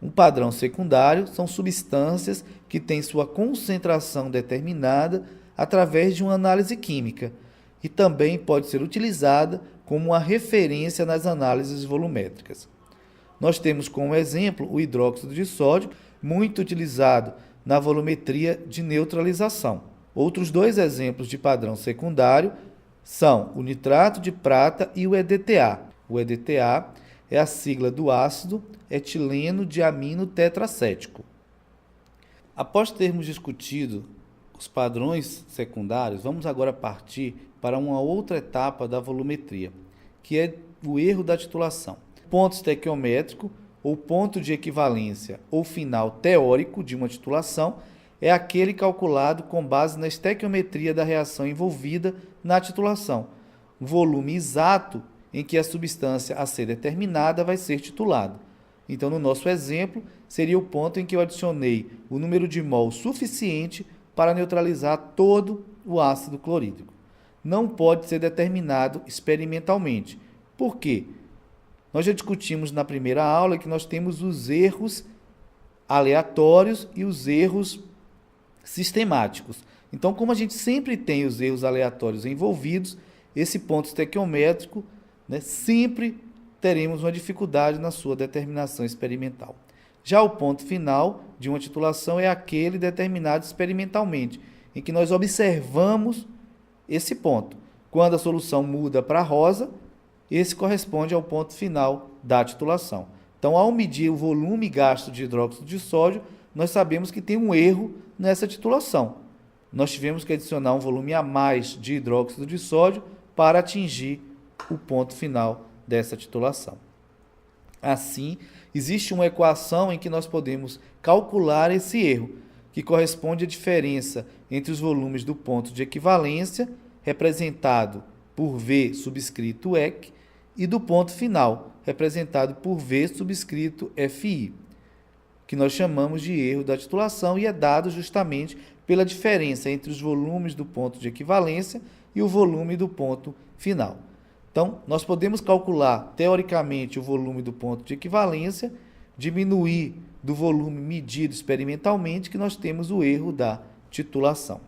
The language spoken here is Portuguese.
Um padrão secundário são substâncias que têm sua concentração determinada através de uma análise química e também pode ser utilizada como uma referência nas análises volumétricas. Nós temos como exemplo o hidróxido de sódio, muito utilizado na volumetria de neutralização. Outros dois exemplos de padrão secundário são o nitrato de prata e o EDTA. O EDTA é a sigla do ácido etileno diamino tetracético. Após termos discutido os padrões secundários, vamos agora partir para uma outra etapa da volumetria, que é o erro da titulação. Ponto estequiométrico, ou ponto de equivalência, ou final teórico de uma titulação, é aquele calculado com base na estequiometria da reação envolvida na titulação. O volume exato em que a substância a ser determinada vai ser titulada. Então, no nosso exemplo, seria o ponto em que eu adicionei o número de mol suficiente para neutralizar todo o ácido clorídrico. Não pode ser determinado experimentalmente. Por quê? Nós já discutimos na primeira aula que nós temos os erros aleatórios e os erros sistemáticos. Então, como a gente sempre tem os erros aleatórios envolvidos, esse ponto estequiométrico, sempre teremos uma dificuldade na sua determinação experimental. Já o ponto final de uma titulação é aquele determinado experimentalmente, em que nós observamos esse ponto. Quando a solução muda para rosa, esse corresponde ao ponto final da titulação. Então, ao medir o volume gasto de hidróxido de sódio, nós sabemos que tem um erro nessa titulação. Nós tivemos que adicionar um volume a mais de hidróxido de sódio para atingir o ponto final dessa titulação. Assim, existe uma equação em que nós podemos calcular esse erro, que corresponde à diferença entre os volumes do ponto de equivalência, representado por V subscrito EC, e do ponto final, representado por V subscrito FI, que nós chamamos de erro da titulação e é dado justamente pela diferença entre os volumes do ponto de equivalência e o volume do ponto final. Então, nós podemos calcular, teoricamente, o volume do ponto de equivalência, diminuir do volume medido experimentalmente, que nós temos o erro da titulação.